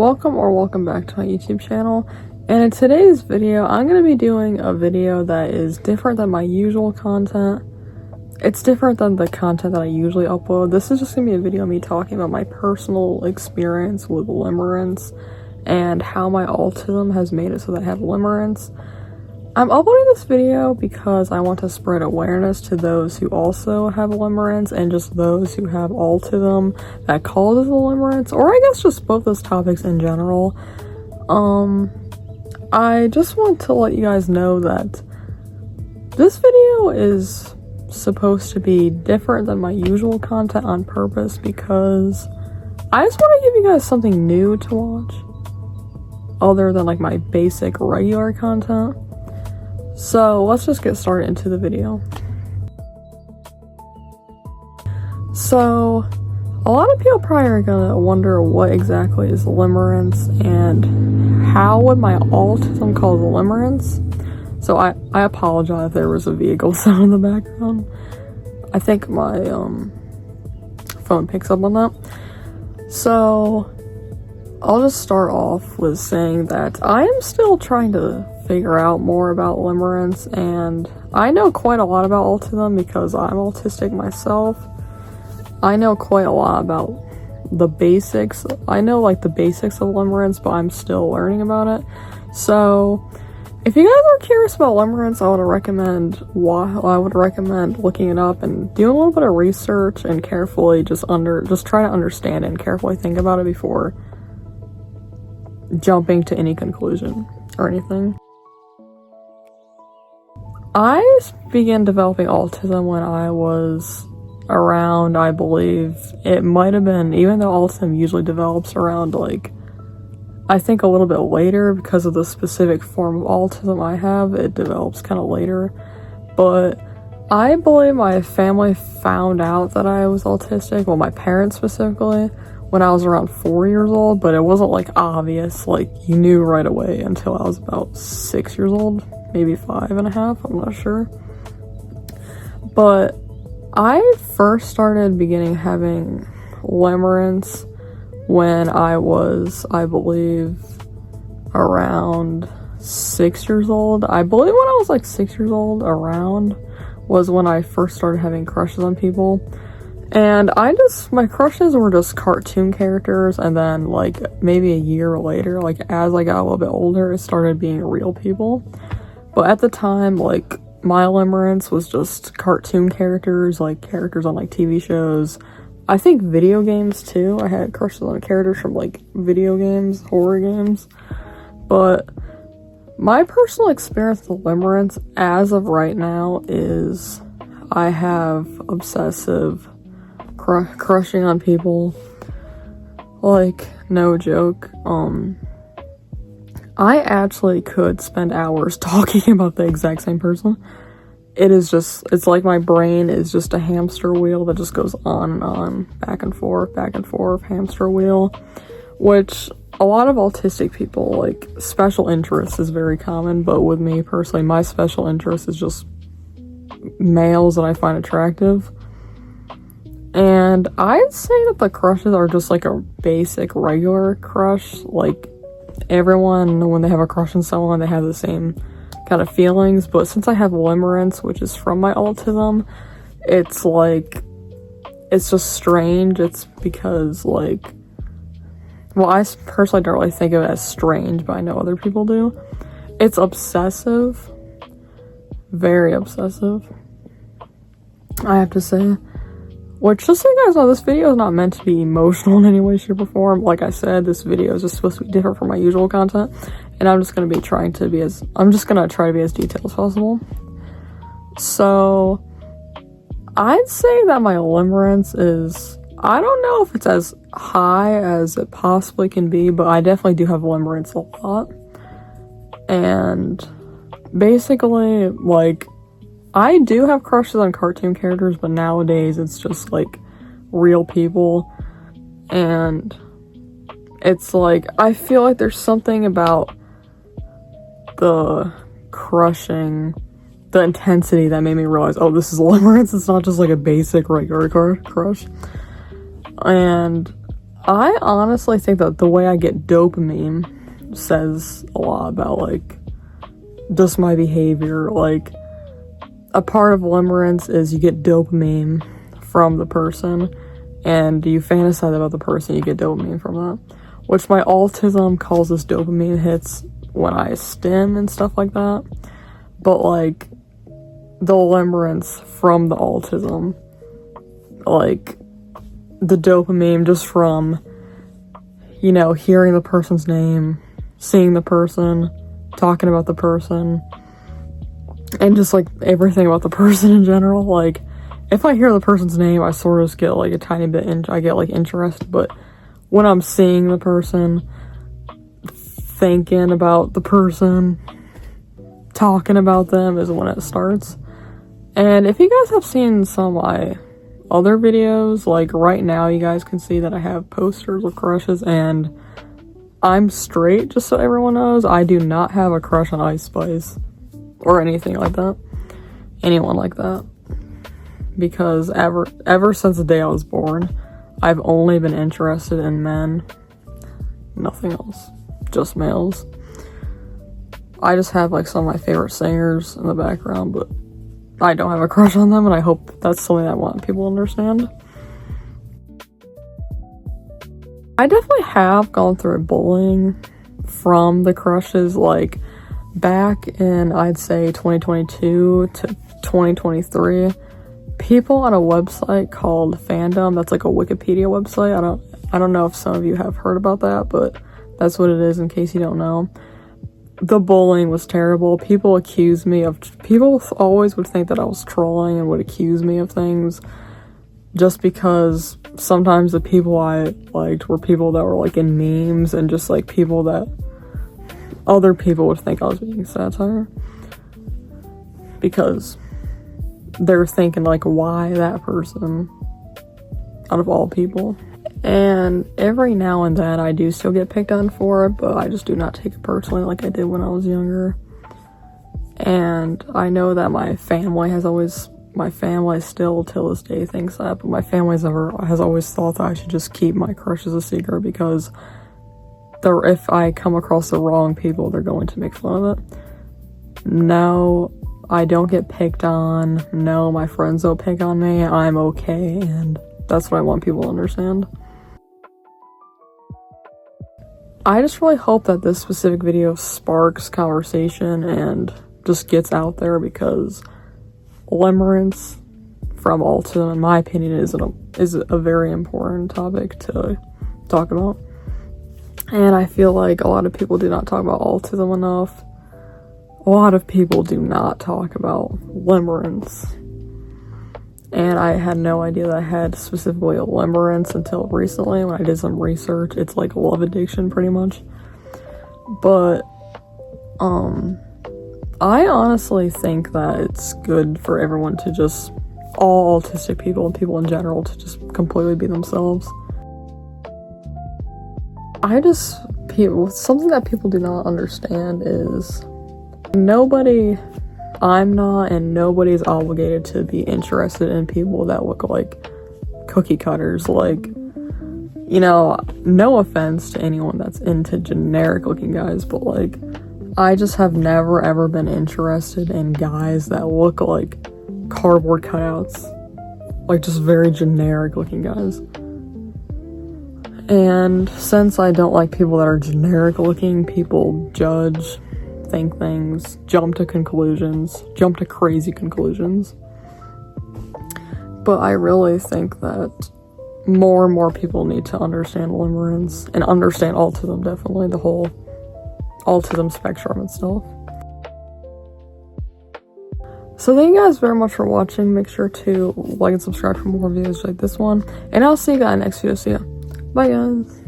welcome back to my YouTube channel. And in today's video, I'm going to be doing a video that is different than my usual content. It's different than the content that I usually upload. This is just going to be a video of me talking about my personal experience with limerence and how my autism has made it so that I have limerence. I'm uploading this video because I want to spread awareness to those who also have limerence and just those who have autism that causes the limerence, or I guess just both those topics in general. I just want to let you guys know that this video is supposed to be different than my usual content on purpose because I just want to give you guys something new to watch other than like my basic regular content. So let's just get started into the video. So a lot of people probably are gonna wonder what exactly is limerence and how would my autism cause limerence. So I apologize if there was a vehicle sound in the background. I think my phone picks up on that. So I'll just start off with saying that I am still trying to figure out more about limerence, and I know quite a lot about autism because I'm autistic myself. I know quite a lot about the basics. I know like the basics of limerence, but I'm still learning about it. So if you guys are curious about limerence, I would recommend looking it up and doing a little bit of research and carefully just try to understand it and carefully think about it before jumping to any conclusion or anything. I began developing autism when I was around, I believe, it might have been, even though autism usually develops around like, I think a little bit later because of the specific form of autism I have, it develops kind of later. But I believe my family found out that I was autistic, well, my parents specifically, when I was around 4 years old, but it wasn't like obvious, like you knew right away until I was about 6 years old, maybe 5.5, I'm not sure. But I first started having limerence when I was, I believe, around 6 years old. I believe when I was like 6 years old, around, was when I first started having crushes on people. And my crushes were just cartoon characters, and then like maybe a year later, like as I got a little bit older, it started being real people. But at the time, like my limerence was just cartoon characters, like characters on like TV shows. I think video games too. I had crushes on characters from like video games, horror games. But my personal experience with limerence as of right now is I have obsessive crushing on people, like no joke. I actually could spend hours talking about the exact same person. It's like my brain is just a hamster wheel that just goes on and on, back and forth, hamster wheel, which a lot of autistic people, like, special interest is very common, but with me personally, my special interest is just males that I find attractive. And I'd say that the crushes are just like a basic regular crush. Like everyone, when they have a crush on someone, they have the same kind of feelings. But since I have limerence, which is from my autism, it's like, it's just strange. It's because like, well, I personally don't really think of it as strange, but I know other people do. It's obsessive, very obsessive, I have to say. Which, just so you guys know, this video is not meant to be emotional in any way, shape, or form. Like I said, this video is just supposed to be different from my usual content, and I'm just gonna try to be as detailed as possible. So, I'd say that my limerence is, I don't know if it's as high as it possibly can be, but I definitely do have limerence a lot. And basically, like, I do have crushes on cartoon characters, but nowadays it's just like real people. And it's like, I feel like there's something about the crushing, the intensity that made me realize, oh, this is limerence. It's not just like a basic regular crush. And I honestly think that the way I get dopamine says a lot about, like, just my behavior. Like, a part of limerence is you get dopamine from the person, and you fantasize about the person, you get dopamine from that. Which my autism calls this dopamine hits when I stim and stuff like that. But, like, the limerence from the autism, like, the dopamine just from, you know, hearing the person's name, seeing the person, talking about the person, and just, like, everything about the person in general. Like, if I hear the person's name, I sort of just get, like, a tiny bit, I get, like, interested, but when I'm seeing the person, thinking about the person, talking about them is when it starts. And if you guys have seen some of my other videos, like right now you guys can see that I have posters of crushes, and I'm straight, just so everyone knows. I do not have a crush on Ice Spice or anything like that, anyone like that, because ever since the day I was born, I've only been interested in men, nothing else, just males. I just have, like, some of my favorite singers in the background, but I don't have a crush on them, and I hope that's something I want people to understand. I definitely have gone through bullying from the crushes, like, back in, I'd say, 2022 to 2023. People on a website called Fandom, that's like a Wikipedia website. I don't know if some of you have heard about that, but that's what it is in case you don't know. The bullying was terrible. People always would think that I was trolling and would accuse me of things just because sometimes the people I liked were people that were, like, in memes, and just, like, people that other people would think I was being satire because they're thinking, like, why that person out of all people? And every now and then I do still get picked on for it, but I just do not take it personally like I did when I was younger. And I know that my family still till this day thinks that, but my family has always thought that I should just keep my crushes a secret, because if I come across the wrong people, they're going to make fun of it. No, I don't get picked on. No, my friends don't pick on me. I'm okay, and that's what I want people to understand. I just really hope that this specific video sparks conversation and just gets out there, because limerence from autism, in my opinion, is a very important topic to talk about. And I feel like a lot of people do not talk about autism enough. A lot of people do not talk about limerence. And I had no idea that I had specifically a limerence until recently when I did some research. It's like a love addiction, pretty much. But, I honestly think that it's good for everyone to just, all autistic people and people in general, to just completely be themselves. Something that people do not understand is I'm not, and nobody's obligated to be interested in people that look like cookie cutters. Like, you know, no offense to anyone that's into generic looking guys, but, like, I just have never ever been interested in guys that look like cardboard cutouts. Like, just very generic looking guys. And since I don't like people that are generic looking, people judge, think things, jump to crazy conclusions. But I really think that more and more people need to understand limerence and understand autism, definitely, the whole autism spectrum and stuff. So thank you guys very much for watching. Make sure to like and subscribe for more videos like this one, and I'll see you guys in the next video. See ya. Bye, guys.